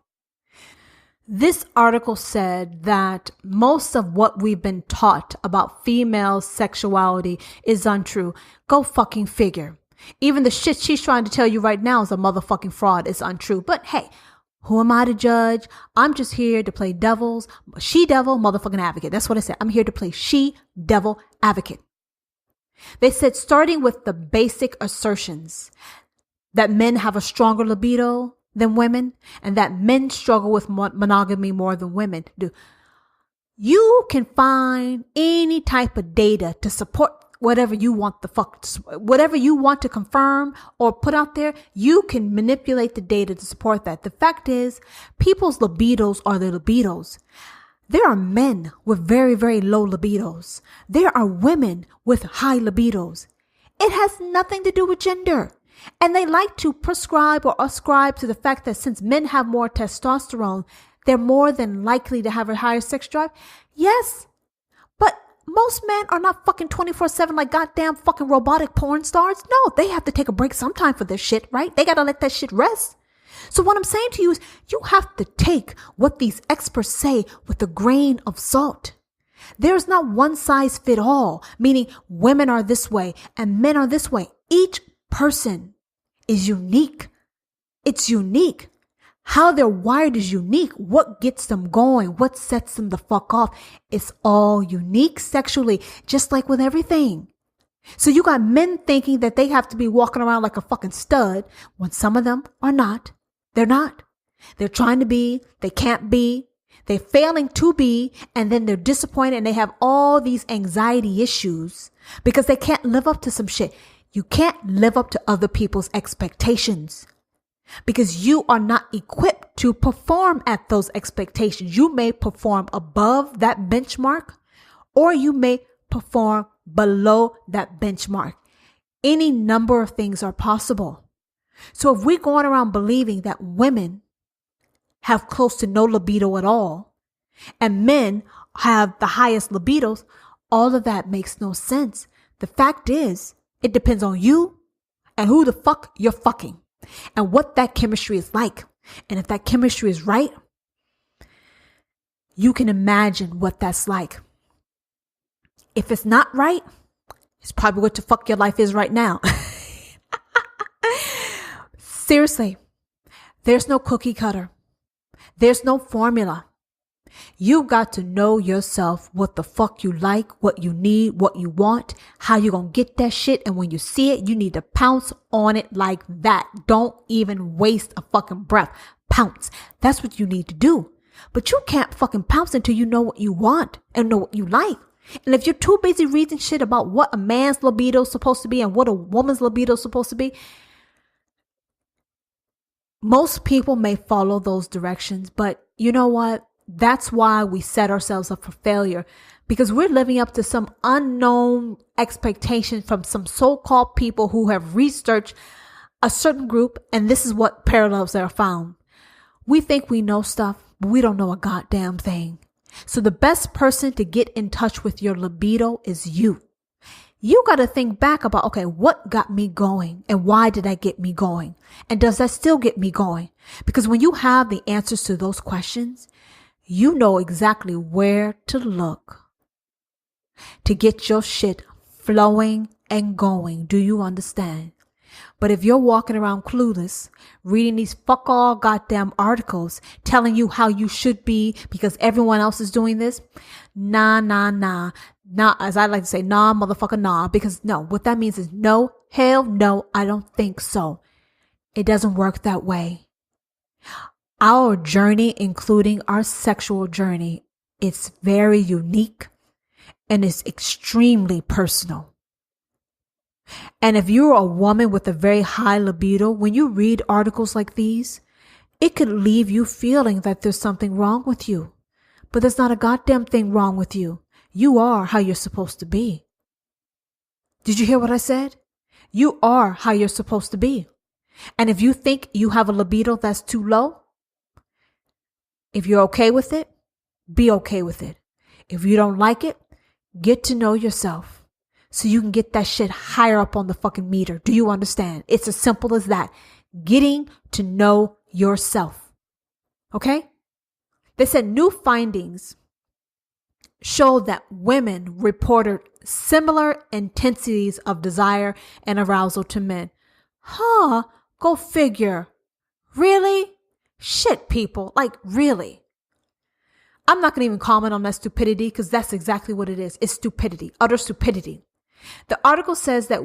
This article said that most of what we've been taught about female sexuality is untrue. Go fucking figure. Even the shit she's trying to tell you right now is a motherfucking fraud. It's untrue. But hey, who am I to judge? I'm just here to play she-devil motherfucking advocate. That's what I said. I'm here to play she-devil advocate. They said starting with the basic assertions that men have a stronger libido than women and that men struggle with monogamy more than women do. You can find any type of data to support whatever you want whatever you want to confirm or put out there. You can manipulate the data to support that. The fact is, people's libidos are their libidos. There are men with very, very low libidos. There are women with high libidos. It has nothing to do with gender. And they like to prescribe or ascribe to the fact that since men have more testosterone, they're more than likely to have a higher sex drive. Yes, but most men are not fucking 24/7 like goddamn fucking robotic porn stars. No, they have to take a break sometime for this shit, right? They gotta let that shit rest. So what I'm saying to you is you have to take what these experts say with a grain of salt. There's not one size fit all, meaning women are this way and men are this way. Each person is unique. It's unique. How they're wired is unique. What gets them going? What sets them the fuck off? It's all unique sexually, just like with everything. So you got men thinking that they have to be walking around like a fucking stud when some of them are not. They're not. They're trying to be. They can't be. They're failing to be. And then they're disappointed and they have all these anxiety issues because they can't live up to some shit. You can't live up to other people's expectations because you are not equipped to perform at those expectations. You may perform above that benchmark or you may perform below that benchmark. Any number of things are possible. So if we're going around believing that women have close to no libido at all and men have the highest libidos, all of that makes no sense. The fact is, it depends on you and who the fuck you're fucking and what that chemistry is like. And if that chemistry is right, you can imagine what that's like. If it's not right, it's probably what the fuck your life is right now. Seriously, there's no cookie cutter. There's no formula. You got to know yourself, what the fuck you like, what you need, what you want, how you gonna get that shit. And when you see it, you need to pounce on it like that. Don't even waste a fucking breath. Pounce. That's what you need to do. But you can't fucking pounce until you know what you want and know what you like. And if you're too busy reading shit about what a man's libido is supposed to be and what a woman's libido is supposed to be, most people may follow those directions. But you know what? That's why we set ourselves up for failure, because we're living up to some unknown expectation from some so-called people who have researched a certain group. And this is what parallels are found. We think we know stuff, but we don't know a goddamn thing. So the best person to get in touch with your libido is you. You got to think back about, okay, what got me going and why did that get me going? And does that still get me going? Because when you have the answers to those questions, you know exactly where to look to get your shit flowing and going. Do you understand? But if you're walking around clueless, reading these fuck all goddamn articles telling you how you should be because everyone else is doing this, nah, as I like to say, nah, motherfucker, nah, because no, what that means is no, hell no, I don't think so. It doesn't work that way. Our journey, including our sexual journey, it's very unique and it's extremely personal. And if you're a woman with a very high libido, when you read articles like these, it could leave you feeling that there's something wrong with you. But there's not a goddamn thing wrong with you. You are how you're supposed to be. Did you hear what I said? You are how you're supposed to be. And if you think you have a libido that's too low, if you're okay with it, be okay with it. If you don't like it, get to know yourself so you can get that shit higher up on the fucking meter. Do you understand? It's as simple as that. Getting to know yourself. Okay? They said new findings show that women reported similar intensities of desire and arousal to men. Huh? Go figure. Really? Shit, people. Like, really? I'm not going to even comment on that stupidity because that's exactly what it is. It's stupidity, utter stupidity. The article says that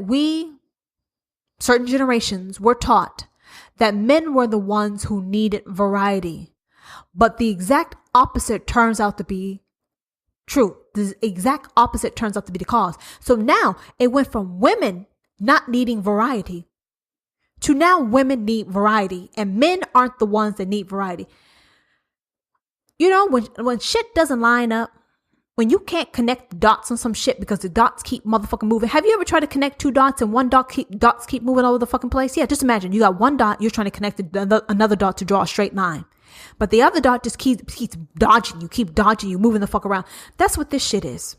certain generations, were taught that men were the ones who needed variety. But the exact opposite turns out to be true. The exact opposite turns out to be the cause. So now it went from women not needing variety to now women need variety and men aren't the ones that need variety. You know, when shit doesn't line up, when you can't connect the dots on some shit because the dots keep motherfucking moving. Have you ever tried to connect two dots and dots keep moving all over the fucking place? Yeah, just imagine you got one dot, you're trying to connect another dot to draw a straight line. But the other dot just keeps dodging you, moving the fuck around. That's what this shit is.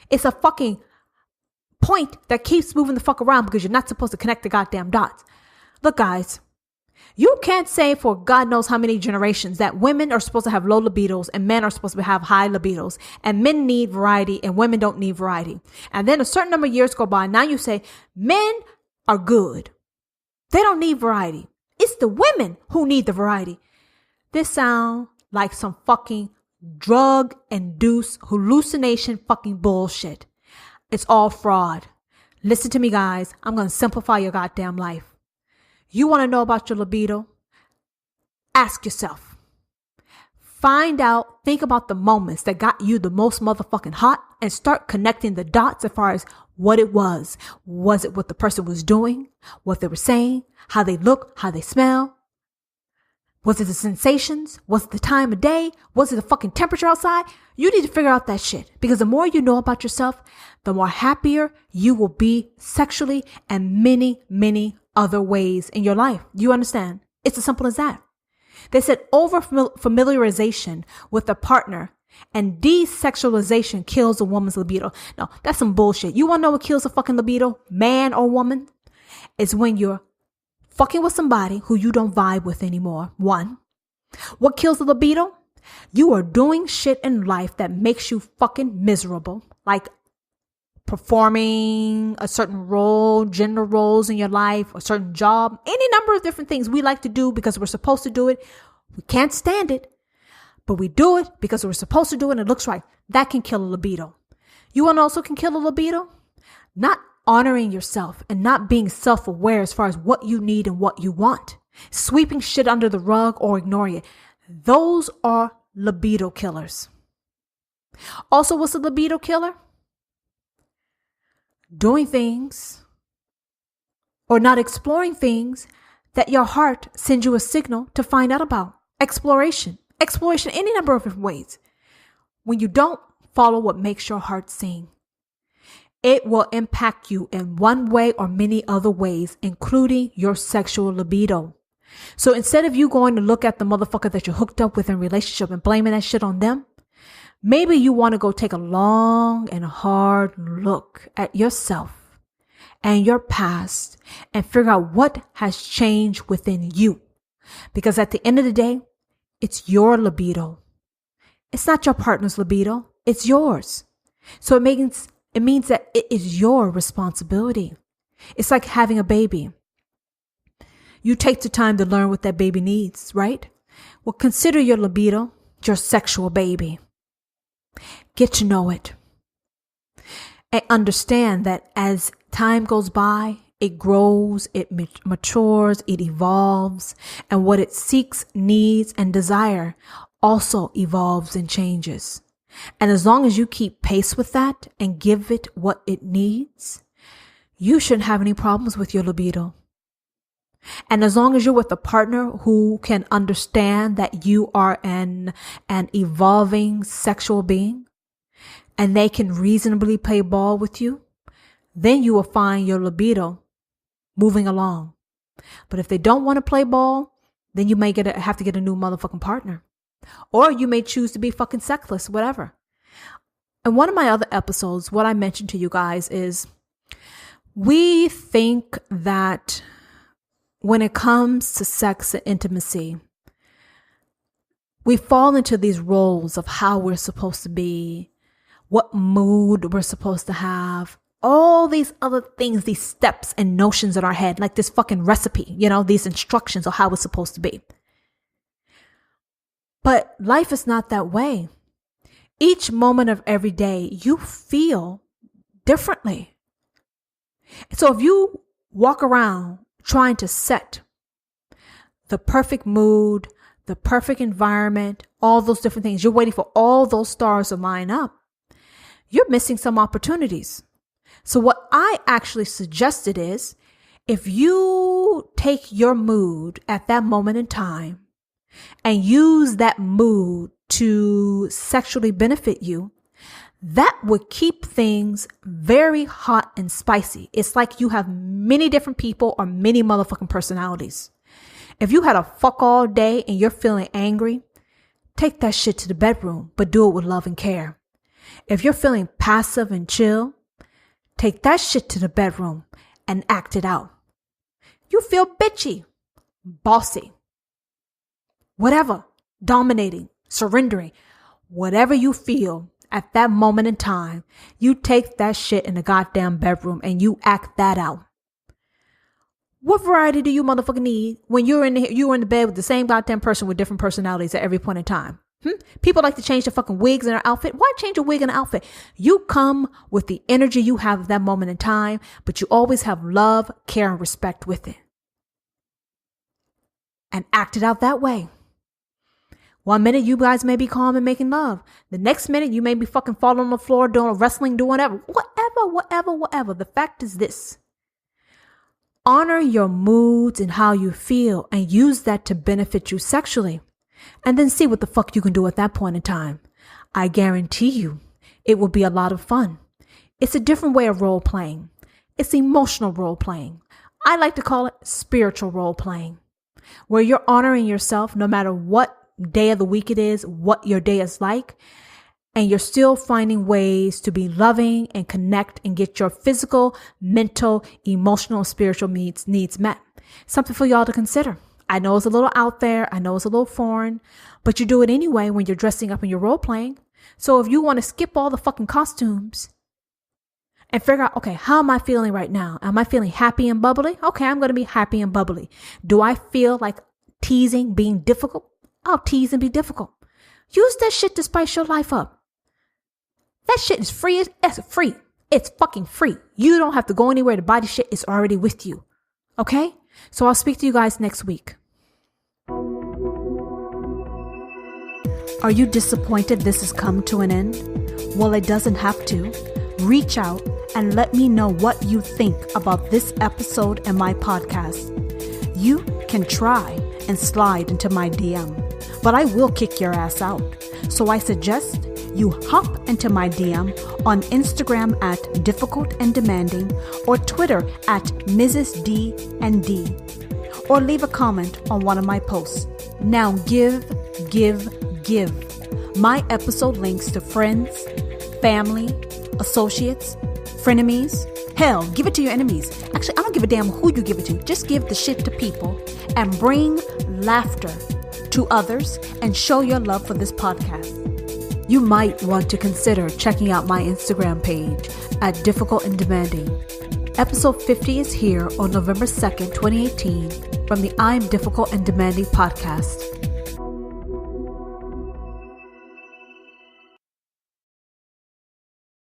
It's a fucking point that keeps moving the fuck around because you're not supposed to connect the goddamn dots. Look, guys, you can't say for God knows how many generations that women are supposed to have low libidos and men are supposed to have high libidos, and men need variety and women don't need variety. And then a certain number of years go by. Now you say men are good. They don't need variety. It's the women who need the variety. This sounds like some fucking drug-induced hallucination fucking bullshit. It's all fraud. Listen to me, guys. I'm going to simplify your goddamn life. You want to know about your libido? Ask yourself. Find out, think about the moments that got you the most motherfucking hot and start connecting the dots as far as what it was. Was it what the person was doing? What they were saying? How they look? How they smell? Was it the sensations? Was it the time of day? Was it the fucking temperature outside? You need to figure out that shit because the more you know about yourself, the more happier you will be sexually and many, many other ways in your life. Do you understand? It's as simple as that. They said over familiarization with a partner and desexualization kills a woman's libido. No, that's some bullshit. You want to know what kills a fucking libido, man or woman? It's when you're fucking with somebody who you don't vibe with anymore. One. What kills the libido? You are doing shit in life that makes you fucking miserable. Like performing a certain role, gender roles in your life, a certain job, any number of different things we like to do because we're supposed to do it. We can't stand it, but we do it because we're supposed to do it and it looks right. That can kill a libido. You want to also can kill a libido? Not honoring yourself and not being self-aware as far as what you need and what you want. Sweeping shit under the rug or ignoring it. Those are libido killers. Also, what's a libido killer? Doing things or not exploring things that your heart sends you a signal to find out about. Exploration any number of different ways. When you don't follow what makes your heart sing, it will impact you in one way or many other ways, including your sexual libido. So instead of you going to look at the motherfucker that you're hooked up with in a relationship and blaming that shit on them, maybe you want to go take a long and hard look at yourself and your past and figure out what has changed within you. Because at the end of the day, it's your libido. It's not your partner's libido. It's yours. So it means that it is your responsibility. It's like having a baby. You take the time to learn what that baby needs, right? Well, consider your libido your sexual baby. Get to know it. And understand that as time goes by, it grows, it matures, it evolves, and what it seeks, needs, and desire also evolves and changes. And as long as you keep pace with that and give it what it needs, you shouldn't have any problems with your libido. And as long as you're with a partner who can understand that you are an evolving sexual being and they can reasonably play ball with you, then you will find your libido moving along. But if they don't want to play ball, then you may have to get a new motherfucking partner. Or you may choose to be fucking sexless, whatever. In one of my other episodes, what I mentioned to you guys is we think that when it comes to sex and intimacy, we fall into these roles of how we're supposed to be, what mood we're supposed to have, all these other things, these steps and notions in our head, like this fucking recipe, these instructions of how it's supposed to be. But life is not that way. Each moment of every day, you feel differently. So if you walk around trying to set the perfect mood, the perfect environment, all those different things, you're waiting for all those stars to line up, you're missing some opportunities. So what I actually suggested is, if you take your mood at that moment in time and use that mood to sexually benefit you, that would keep things very hot and spicy. It's like you have many different people or many motherfucking personalities. If you had a fuck all day and you're feeling angry, take that shit to the bedroom, but do it with love and care. If you're feeling passive and chill, take that shit to the bedroom and act it out. You feel bitchy, bossy, whatever, dominating, surrendering, whatever you feel at that moment in time, you take that shit in the goddamn bedroom and you act that out. What variety do you motherfucking need when you're in the bed with the same goddamn person with different personalities at every point in time? People like to change their fucking wigs and their outfit. Why change a wig and an outfit? You come with the energy you have at that moment in time, but you always have love, care, and respect with it. And act it out that way. 1 minute you guys may be calm and making love. The next minute you may be fucking falling on the floor, doing wrestling, doing whatever. The fact is this. Honor your moods and how you feel and use that to benefit you sexually. And then see what the fuck you can do at that point in time. I guarantee you it will be a lot of fun. It's a different way of role playing. It's emotional role playing. I like to call it spiritual role playing, where you're honoring yourself no matter what day of the week it is, what your day is like, and you're still finding ways to be loving and connect and get your physical, mental, emotional, and spiritual needs met. Something for y'all to consider. I know it's a little out there. I know it's a little foreign, but you do it anyway when you're dressing up and you're role playing. So if you want to skip all the fucking costumes and figure out, okay, how am I feeling right now? Am I feeling happy and bubbly? Okay, I'm going to be happy and bubbly. Do I feel like teasing, being difficult? I'll tease and be difficult. Use that shit to spice your life up. That shit is free. It's free. It's fucking free. You don't have to go anywhere to buy the shit. It's already with you. Okay? So I'll speak to you guys next week. Are you disappointed this has come to an end? Well, it doesn't have to. Reach out and let me know what you think about this episode and my podcast. You can try and slide into my DM, but I will kick your ass out. So I suggest you hop into my DM on Instagram at Difficult and Demanding or Twitter at Mrs. D&D, or leave a comment on one of my posts. Now give. My episode links to friends, family, associates, frenemies. Hell, give it to your enemies. Actually, I don't give a damn who you give it to. Just give the shit to people and bring laughter to others and show your love for this podcast. You might want to consider checking out my Instagram page at Difficult and Demanding. Episode 50 is here on November 2nd, 2018 from the I'm Difficult and Demanding podcast.